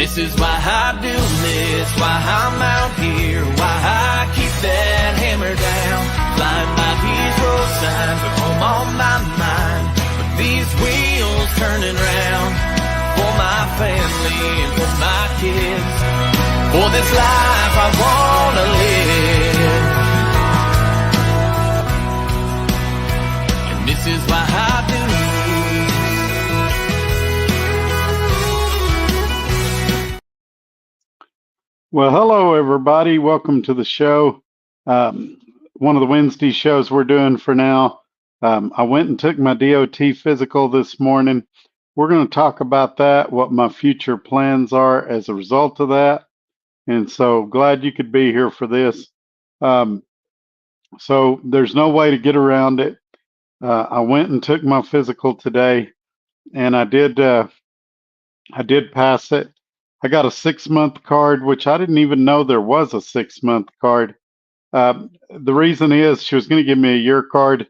This is why I do this, why I'm out here, why I keep that hammer down. Flying by these road signs with home on my mind, with these wheels turning round. For my family and for my kids, for this life I wanna live. And this is why I do this. Well, hello everybody. Welcome to the show. One of the Wednesday shows we're doing for now. I went and took my DOT physical this morning. We're going to talk about that, what my future plans are as a result of that. And so glad you could be here for this. So there's no way to get around it. I went and took my physical today, and I did pass it. I got a 6-month card, which I didn't even know there was a 6-month card. The reason is she was going to give me a year card,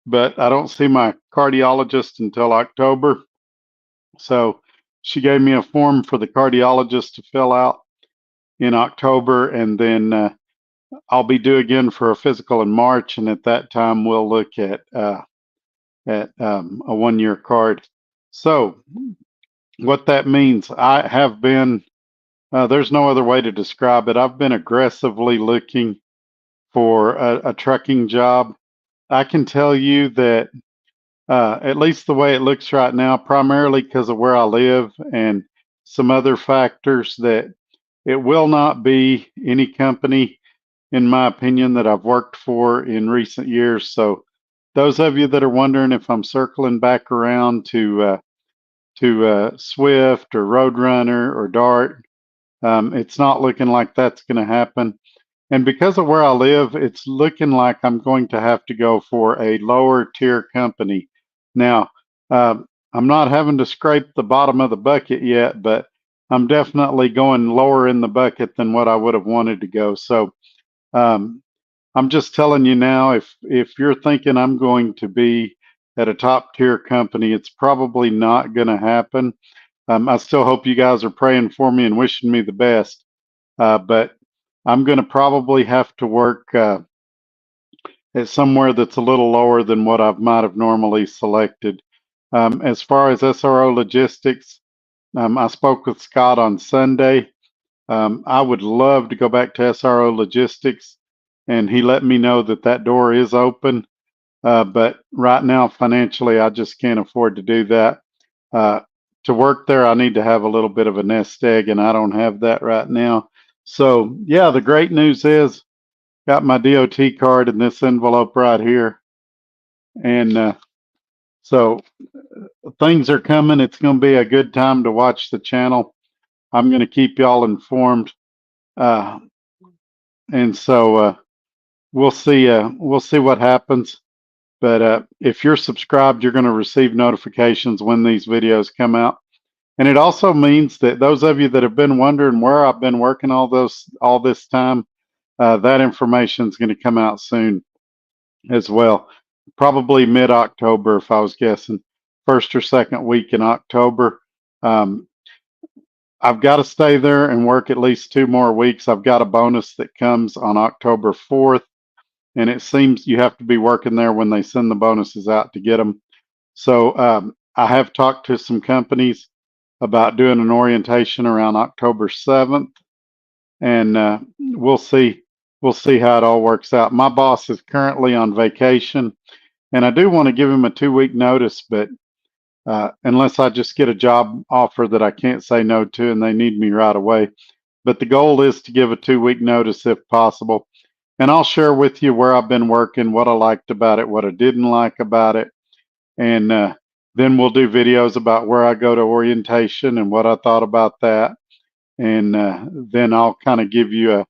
but I don't see my cardiologist until October. So she gave me a form for the cardiologist to fill out in October, and then I'll be due again for a physical in March, and at that time we'll look at a 1-year card. So what that means, I have been, there's no other way to describe it. I've been aggressively looking for a trucking job. I can tell you that at least the way it looks right now, primarily because of where I live and some other factors, that it will not be any company, in my opinion, that I've worked for in recent years. So those of you that are wondering if I'm circling back around to Swift or Roadrunner or Dart, it's not looking like that's going to happen. And because of where I live, it's looking like I'm going to have to go for a lower tier company. Now, I'm not having to scrape the bottom of the bucket yet, but I'm definitely going lower in the bucket than what I would have wanted to go. So I'm just telling you now, if you're thinking I'm going to be at a top tier company, it's probably not going to happen. I still hope you guys are praying for me and wishing me the best. But I'm going to probably have to work at somewhere that's a little lower than what I might have normally selected. As far as SRO logistics, I spoke with Scott on Sunday. I would love to go back to SRO logistics, and he let me know that that door is open. But right now, financially, I just can't afford to do that. To work there, I need to have a little bit of a nest egg, and I don't have that right now. So, yeah, the great news is got my DOT card in this envelope right here. And so things are coming. It's going to be a good time to watch the channel. I'm going to keep y'all informed. And so we'll see what happens. But if you're subscribed, you're going to receive notifications when these videos come out. And it also means that those of you that have been wondering where I've been working all this time, that information is going to come out soon as well. Probably mid-October, if I was guessing, first or second week in October. I've got to stay there and work at least 2 more weeks. I've got a bonus that comes on October 4th, and it seems you have to be working there when they send the bonuses out to get them. So I have talked to some companies about doing an orientation around October 7th, and we'll see how it all works out. My boss is currently on vacation, and I do want to give him a 2-week notice, but unless I just get a job offer that I can't say no to and they need me right away. But the goal is to give a 2-week notice if possible. And I'll share with you where I've been working, what I liked about it, what I didn't like about it, and then we'll do videos about where I go to orientation and what I thought about that. And then I'll kind of give you a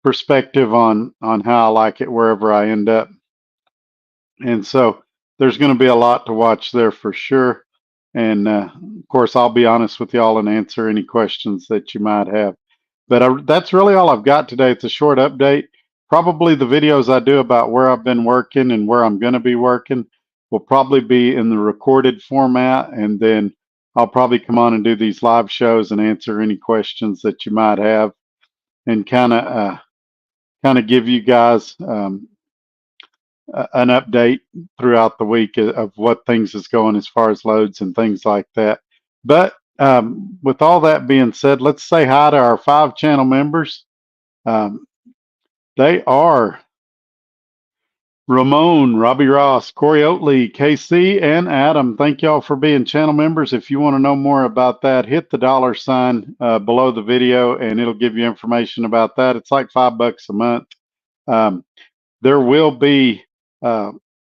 perspective on how I like it wherever I end up. And so there's going to be a lot to watch there for sure. And of course, I'll be honest with y'all and answer any questions that you might have. But that's really all I've got today. It's a short update. Probably the videos I do about where I've been working and where I'm going to be working will probably be in the recorded format, and then I'll probably come on and do these live shows and answer any questions that you might have, and kind of give you guys an update throughout the week of what things is going as far as loads and things like that. But with all that being said, let's say hi to our 5 channel members. Um, they are Ramon, Robbie Ross, Corey Oatley, KC, and Adam. Thank y'all for being channel members. If you want to know more about that, hit the $sign below the video, and it'll give you information about that. It's like $5 a month. There will be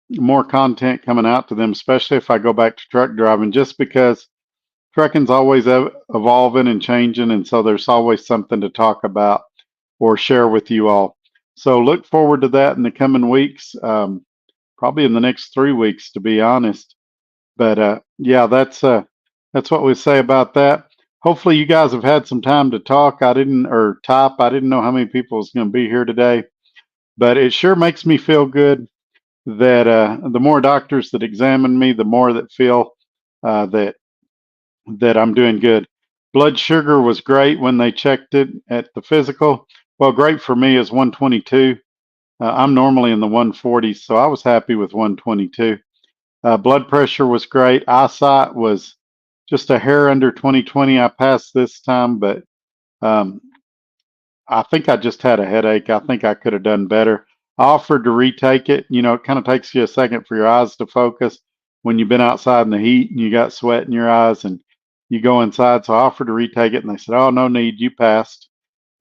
more content coming out to them, especially if I go back to truck driving, just because trucking's always evolving and changing, and so there's always something to talk about or share with you all. So look forward to that in the coming weeks, probably in the next 3 weeks, to be honest. But yeah, that's what we say about that. Hopefully you guys have had some time to talk. I didn't know how many people was going to be here today, but it sure makes me feel good that the more doctors that examine me, the more that feel that I'm doing good. Blood sugar was great when they checked it at the physical. Well, great for me is 122. I'm normally in the 140s, so I was happy with 122. Blood pressure was great. Eyesight was just a hair under 20/20. I passed this time, but um, I think I just had a headache. I think I could have done better. I offered to retake it. You know, it kind of takes you a second for your eyes to focus when you've been outside in the heat and you got sweat in your eyes and you go inside. So I offered to retake it, and they said, "Oh, no need, you passed."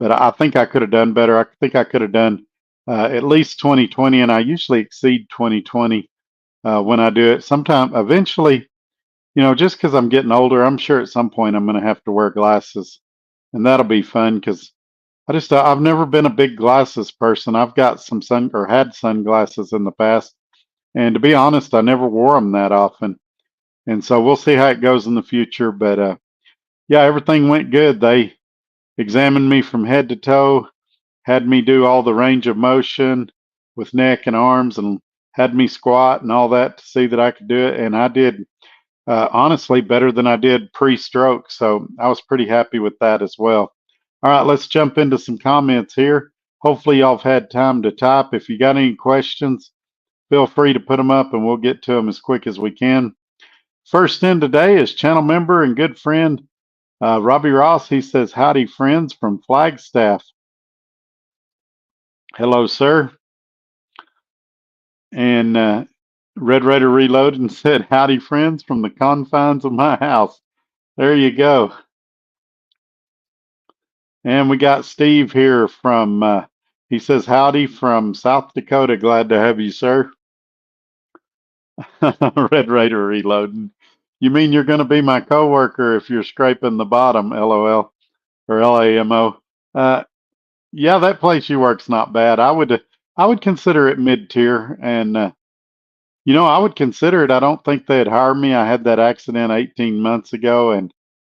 But I think I could have done better. I think I could have done at least 20/20, and I usually exceed 20/20 when I do it. Sometime, eventually, just because I'm getting older, I'm sure at some point I'm going to have to wear glasses, and that'll be fun because I've never been a big glasses person. I've got some had sunglasses in the past, and to be honest, I never wore them that often. And so we'll see how it goes in the future. But yeah, everything went good. They examined me from head to toe, had me do all the range of motion with neck and arms, and had me squat and all that to see that I could do it. And I did, honestly, better than I did pre-stroke. So I was pretty happy with that as well. All right, let's jump into some comments here. Hopefully y'all have had time to type. If you got any questions, feel free to put them up and we'll get to them as quick as we can. First in today is channel member and good friend Robbie Ross. He says, "Howdy, friends from Flagstaff." Hello, sir. And Red Raider Reloaded and said, "Howdy, friends from the confines of my house." There you go. And we got Steve here from, he says, "Howdy from South Dakota. Glad to have you, sir." Red Raider Reloading. You mean you're going to be my coworker if you're scraping the bottom, LOL, or LAMO. Yeah, that place you work's not bad. I would consider it mid-tier, and I would consider it. I don't think they'd hire me. I had that accident 18 months ago, and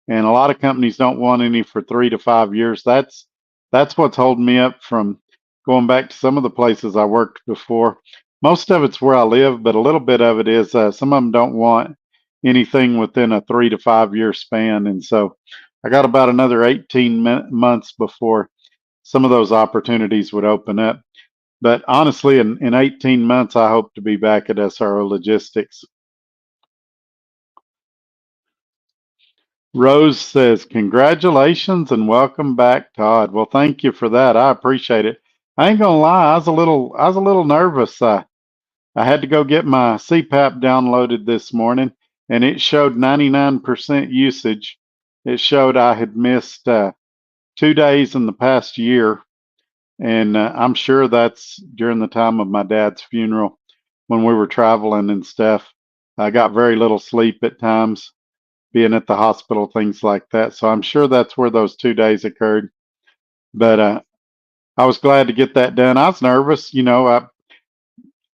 a lot of companies don't want any for 3 to 5 years. That's what's holding me up from going back to some of the places I worked before. Most of it's where I live, but a little bit of it is some of them don't want anything within a 3 to 5 year span, and so I got about another 18 months before some of those opportunities would open up. But honestly, in 18 months, I hope to be back at SRO Logistics. Rose says, "Congratulations and welcome back, Todd." Well, thank you for that. I appreciate it. I ain't gonna lie, I was a little nervous. I had to go get my CPAP downloaded this morning, and it showed 99% usage. It showed I had missed 2 days in the past year, and I'm sure that's during the time of my dad's funeral when we were traveling and stuff. I got very little sleep at times, being at the hospital, things like that. So I'm sure that's where those 2 days occurred. But I was glad to get that done. I was nervous,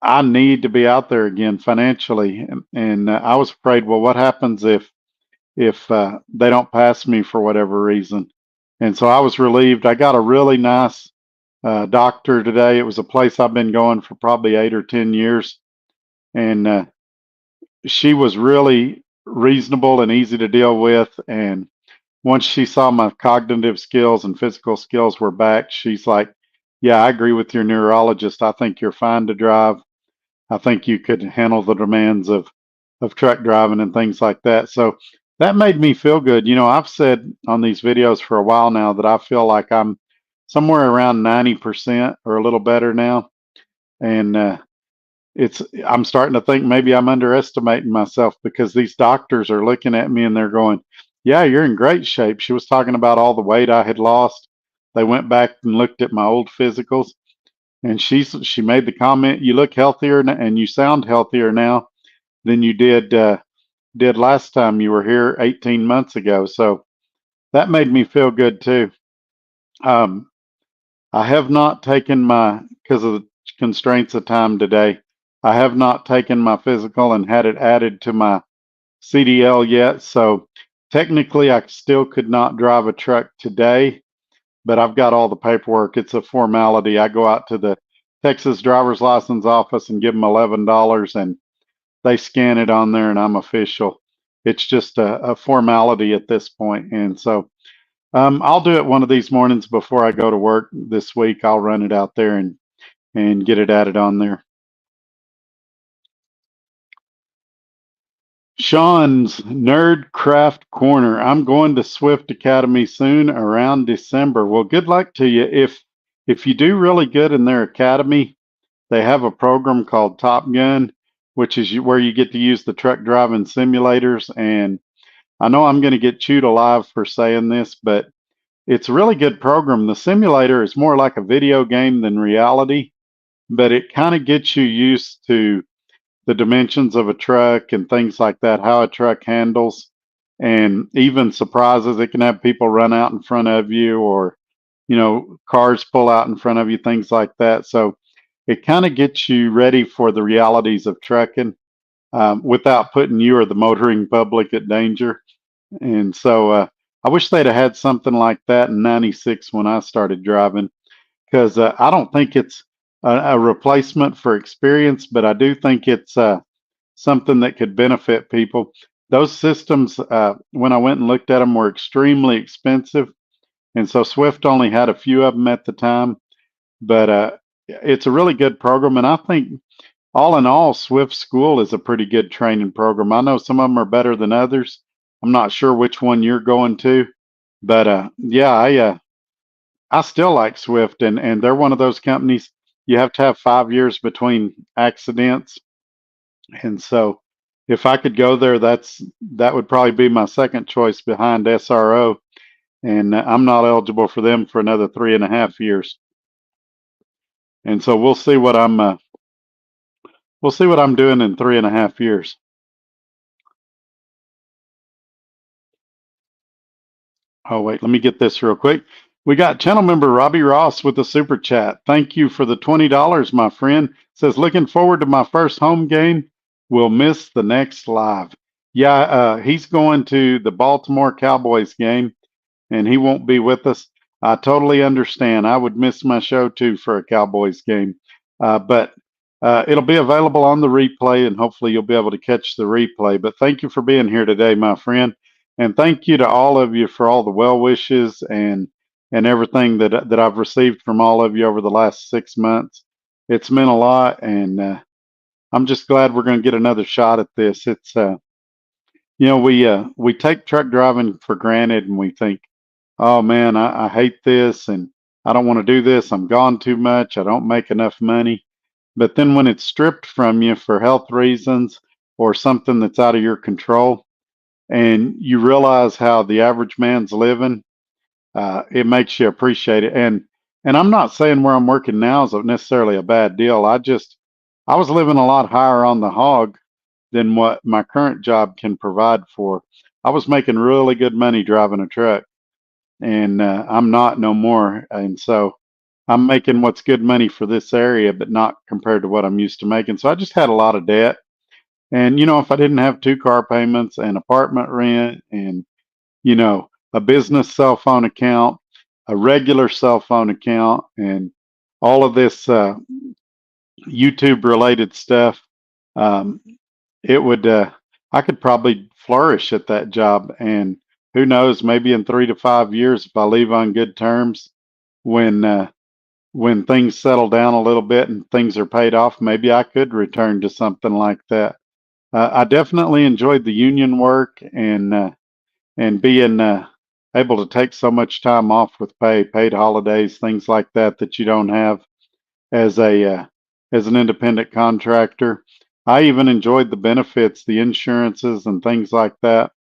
I need to be out there again financially, and I was afraid. Well, what happens if they don't pass me for whatever reason? And so I was relieved. I got a really nice doctor today. It was a place I've been going for probably 8 or 10 years, and she was really, reasonable and easy to deal with. And once she saw my cognitive skills and physical skills were back, she's like, yeah, I agree with your neurologist. I think you're fine to drive. I think you could handle the demands of truck driving and things like that. So that made me feel good. I've said on these videos for a while now that I feel like I'm somewhere around 90% or a little better now. And I'm starting to think maybe I'm underestimating myself, because these doctors are looking at me and they're going, yeah, you're in great shape. She was talking about all the weight I had lost. They went back and looked at my old physicals, and she made the comment, you look healthier and you sound healthier now than you did last time you were here 18 months ago. So that made me feel good too. I have not taken because of the constraints of time today, I have not taken my physical and had it added to my CDL yet. So technically, I still could not drive a truck today, but I've got all the paperwork. It's a formality. I go out to the Texas driver's license office and give them $11, and they scan it on there, and I'm official. It's just a formality at this point. And so I'll do it one of these mornings before I go to work this week. I'll run it out there and get it added on there. Sean's Nerd Craft Corner. I'm going to Swift Academy soon, around December. Well, good luck to you. If you do really good in their academy, they have a program called Top Gun, which is where you get to use the truck driving simulators. And I know I'm going to get chewed alive for saying this, but it's a really good program. The simulator is more like a video game than reality, but it kind of gets you used to the dimensions of a truck and things like that, how a truck handles, and even surprises. It can have people run out in front of you, or, cars pull out in front of you, things like that. So it kind of gets you ready for the realities of trucking, without putting you or the motoring public at danger. And so I wish they'd have had something like that in '96 when I started driving, because I don't think it's a replacement for experience, but I do think it's something that could benefit people. Those systems, when I went and looked at them, were extremely expensive. And so Swift only had a few of them at the time, but it's a really good program. And I think all in all, Swift School is a pretty good training program. I know some of them are better than others. I'm not sure which one you're going to, but yeah, I still like Swift, and they're one of those companies. You have to have 5 years between accidents, and so if I could go there, that would probably be my second choice behind SRO, and I'm not eligible for them for another 3.5 years. And so we'll see what I'm doing in 3.5 years. Oh, wait, let me get this real quick. We got channel member Robbie Ross with the super chat. Thank you for the $20, my friend. Says, looking forward to my first home game. We'll miss the next live. Yeah, he's going to the Baltimore Cowboys game, and he won't be with us. I totally understand. I would miss my show too for a Cowboys game. But it'll be available on the replay, and hopefully you'll be able to catch the replay. But thank you for being here today, my friend. And thank you to all of you for all the well wishes and everything that I've received from all of you over the last 6 months. It's meant a lot, and I'm just glad we're going to get another shot at this. It's we take truck driving for granted, and we think, oh man, I hate this, and I don't want to do this. I'm gone too much. I don't make enough money. But then when it's stripped from you for health reasons or something that's out of your control, and you realize how the average man's living, it makes you appreciate it. And I'm not saying where I'm working now is necessarily a bad deal. I was living a lot higher on the hog than what my current job can provide for. I was making really good money driving a truck, and I'm not no more. And so I'm making what's good money for this area, but not compared to what I'm used to making. So I just had a lot of debt. And if I didn't have 2 car payments and apartment rent and a business cell phone account, a regular cell phone account, and all of this YouTube related stuff, it would I could probably flourish at that job. And who knows, maybe in 3 to 5 years, if I leave on good terms, when when things settle down a little bit and things are paid off, maybe I could return to something like that. I definitely enjoyed the union work and being able to take so much time off with pay, paid holidays, things like that that you don't have as a as an independent contractor. I even enjoyed the benefits, the insurances, and things like that.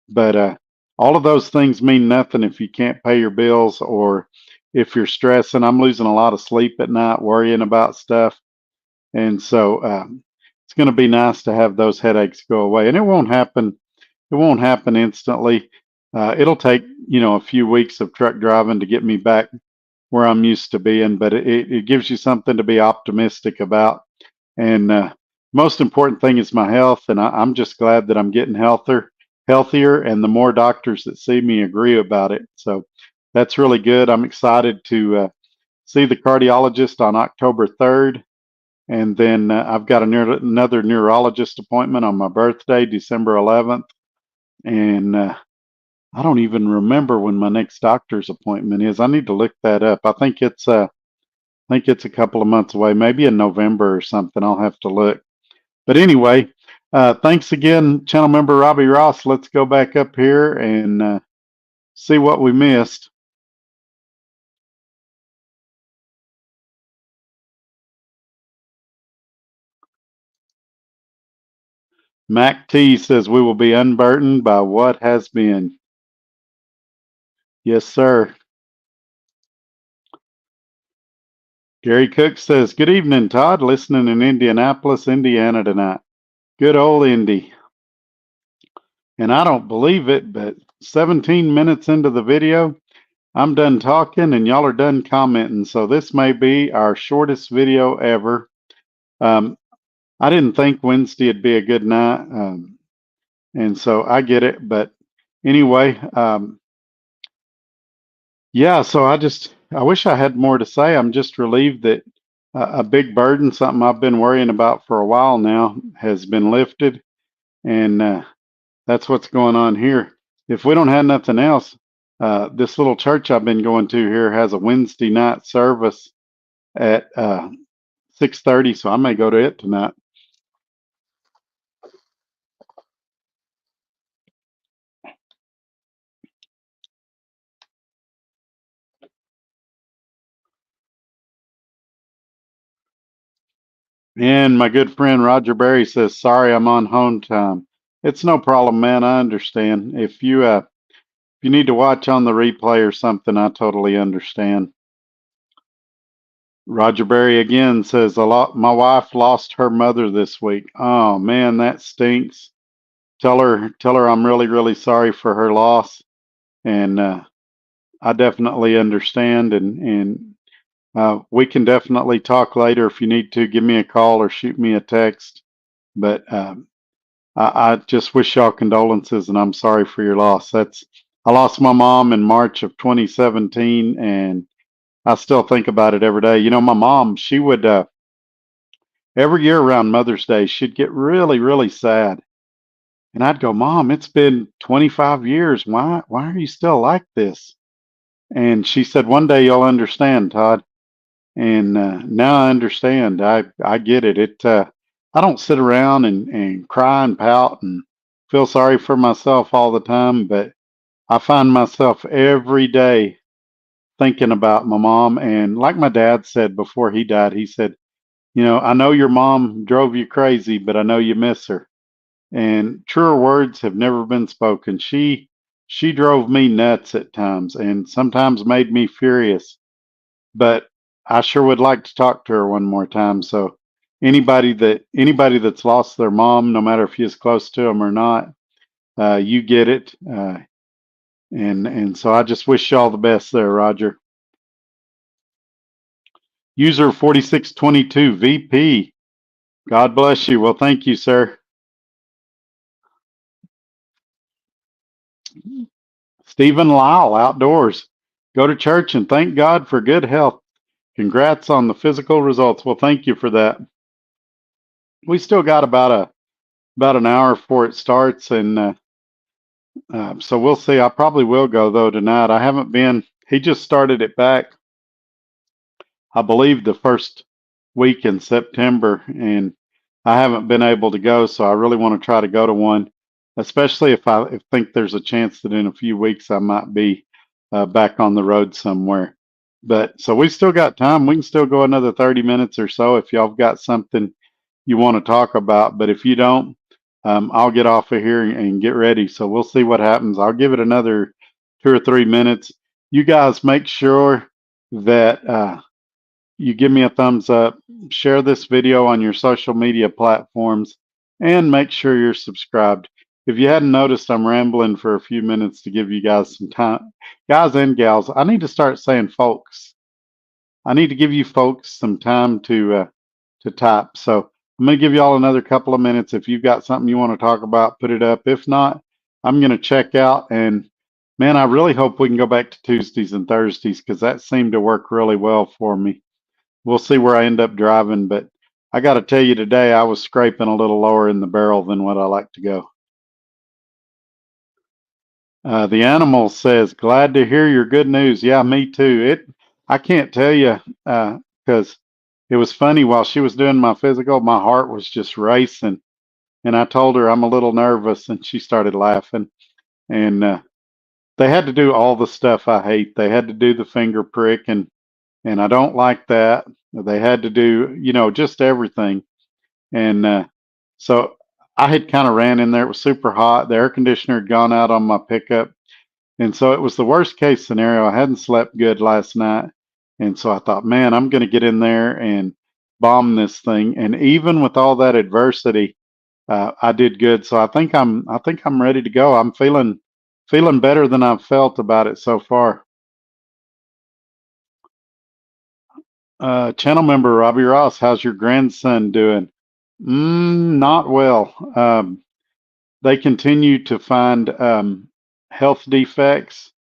But all of those things mean nothing if you can't pay your bills or if you're stressing. I'm losing a lot of sleep at night worrying about stuff, and so it's going to be nice to have those headaches go away. And it won't happen. It won't happen instantly. It'll take a few weeks of truck driving to get me back where I'm used to being, but it gives you something to be optimistic about. And most important thing is my health, and I'm just glad that I'm getting healthier, and the more doctors that see me agree about it. So that's really good. I'm excited to see the cardiologist on October 3rd, and then I've got another neurologist appointment on my birthday, December 11th, and I don't even remember when my next doctor's appointment is. I need to look that up. I think it's a couple of months away, maybe in November or something. I'll have to look. But anyway, thanks again, channel member Robbie Ross. Let's go back up here and see what we missed. Mac T says we will be unburdened by what has been. Yes, sir. Gary Cook says, good evening, Todd. Listening in Indianapolis, Indiana tonight. Good old Indy. And I don't believe it, but 17 minutes into the video, I'm done talking and y'all are done commenting. So this may be our shortest video ever. I didn't think Wednesday would be a good night. And so I get it. But anyway, yeah, so I wish I had more to say. I'm just relieved that a big burden, something I've been worrying about for a while now, has been lifted. And that's what's going on here. If we don't have nothing else, this little church I've been going to here has a Wednesday night service at 6:30, so I may go to it tonight. And my good friend Roger Berry says, "Sorry, I'm on home time." It's no problem, man. I understand. If you need to watch on the replay or something, I totally understand. Roger Berry again says, "A lot. My wife lost her mother this week. Oh man, that stinks. Tell her I'm really, really sorry for her loss, and I definitely understand. And we can definitely talk later if you need to. Give me a call or shoot me a text. But I just wish y'all condolences, and I'm sorry for your loss. I lost my mom in March of 2017, and I still think about it every day. You know, my mom, she would every year around Mother's Day, she'd get really, really sad, and I'd go, "Mom, it's been 25 years. Why are you still like this?" And she said, "One day you'll understand, Todd." And now I understand. I get it. I don't sit around and cry and pout and feel sorry for myself all the time, but I find myself every day thinking about my mom. And like my dad said before he died, he said, I know your mom drove you crazy, but I know you miss her. And truer words have never been spoken. She drove me nuts at times and sometimes made me furious. But I sure would like to talk to her one more time. So anybody that's lost their mom, no matter if you're close to them or not, you get it. And so I just wish you all the best there, Roger. User 4622 VP. God bless you. Well, thank you, sir. Stephen Lyle, outdoors. Go to church and thank God for good health. Congrats on the physical results. Well, thank you for that. We still got about an hour before it starts, and So we'll see. I probably will go though tonight. I haven't been. He just started it back, I believe, the first week in September, and I haven't been able to go. So I really want to try to go to one, especially if I think there's a chance that in a few weeks I might be back on the road somewhere. But so we still got time. We can still go another 30 minutes or so if y'all have got something you want to talk about. But if you don't, I'll get off of here and get ready. So we'll see what happens. I'll give it another 2 or 3 minutes. You guys make sure that you give me a thumbs up, share this video on your social media platforms, and make sure you're subscribed. If you hadn't noticed, I'm rambling for a few minutes to give you guys some time. Guys and gals, I need to start saying folks. I need to give you folks some time to type. So I'm going to give you all another couple of minutes. If you've got something you want to talk about, put it up. If not, I'm going to check out. And man, I really hope we can go back to Tuesdays and Thursdays because that seemed to work really well for me. We'll see where I end up driving, but I got to tell you today, I was scraping a little lower in the barrel than what I like to go. The animal says, "Glad to hear your good news." Yeah, me too. I can't tell you because it was funny while she was doing my physical, my heart was just racing, and I told her I'm a little nervous, and she started laughing. And they had to do all the stuff I hate. They had to do the finger prick, and I don't like that. They had to do, just everything. And so I had kind of ran in there. It was super hot. The air conditioner had gone out on my pickup. And so it was the worst case scenario. I hadn't slept good last night. And so I thought, man, I'm going to get in there and bomb this thing. And even with all that adversity, I did good. So I think I'm ready to go. I'm feeling better than I've felt about it so far. Channel member Robbie Ross, how's your grandson doing? Not well. They continue to find health defects,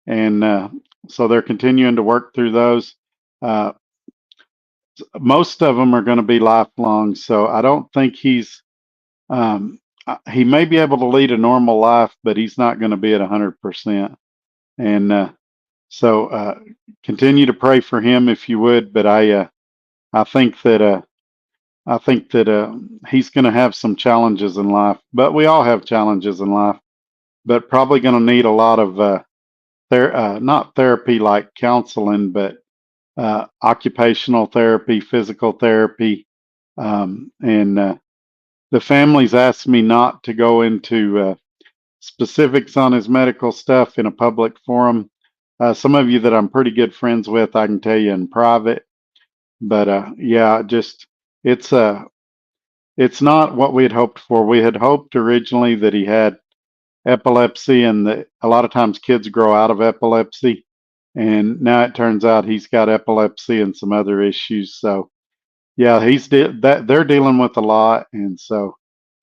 and so they're continuing to work through those. Uh, most of them are going to be lifelong, so I don't think he may be able to lead a normal life, but he's not going to be at 100%. And so continue to pray for him if you would. But I think that he's going to have some challenges in life, but we all have challenges in life. But probably going to need a lot of not therapy like counseling, but occupational therapy, physical therapy, and the family's asked me not to go into specifics on his medical stuff in a public forum. Some of you that I'm pretty good friends with, I can tell you in private. But yeah, just it's uh it's not what we had hoped for. We had hoped originally that he had epilepsy, and that a lot of times kids grow out of epilepsy, and now it turns out he's got epilepsy and some other issues. So yeah, that they're dealing with a lot, and so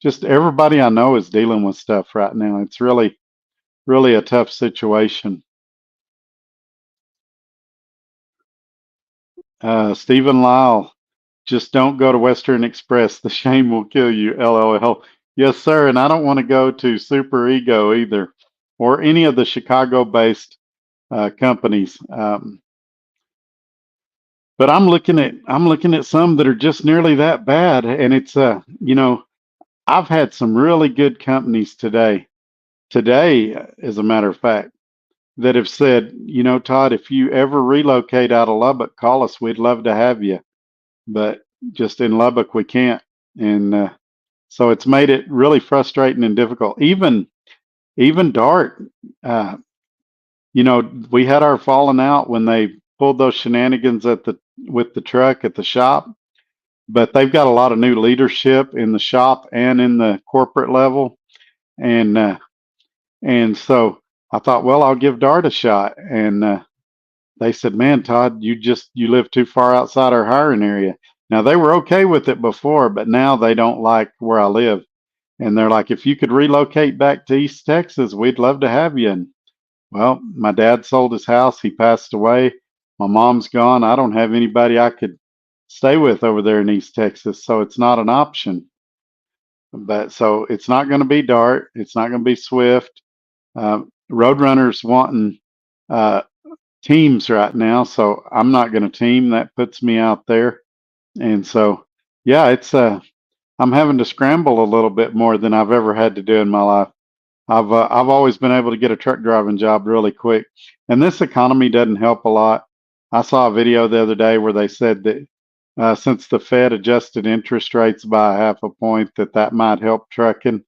just everybody I know is dealing with stuff right now. It's really, really a tough situation. Stephen Lyle, just don't go to Western Express. The shame will kill you. LOL. Yes, sir. And I don't want to go to Super Ego either, or any of the Chicago-based companies. But I'm looking at some that are just nearly that bad, and it's I've had some really good companies today, as a matter of fact, that have said, Todd, if you ever relocate out of Lubbock, call us. We'd love to have you. But just in Lubbock, we can't. And so it's made it really frustrating and difficult. Even Dart, uh, we had our falling out when they pulled those shenanigans with the truck at the shop. But they've got a lot of new leadership in the shop and in the corporate level, and so I thought, well, I'll give Dart a shot. And they said, man, Todd, you live too far outside our hiring area. Now they were okay with it before, but now they don't like where I live. And they're like, if you could relocate back to East Texas, we'd love to have you. And well, my dad sold his house. He passed away. My mom's gone. I don't have anybody I could stay with over there in East Texas. So it's not an option. But so it's not going to be Dart. It's not going to be Swift. Roadrunners wanting teams right now, so I'm not going to team. That puts me out there, and so yeah, it's I'm having to scramble a little bit more than I've ever had to do in my life. I've always been able to get a truck driving job really quick, and this economy doesn't help a lot. I saw a video the other day where they said that since the Fed adjusted interest rates by half a point, that might help trucking.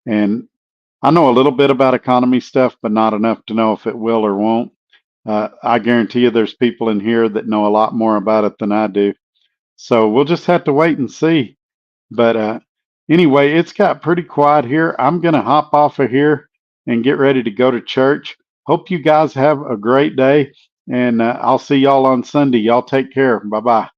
And I know a little bit about economy stuff, but not enough to know if it will or won't. I guarantee you, there's people in here that know a lot more about it than I do. So we'll just have to wait and see. But anyway, it's got pretty quiet here. I'm going to hop off of here and get ready to go to church. Hope you guys have a great day, and I'll see y'all on Sunday. Y'all take care. Bye bye.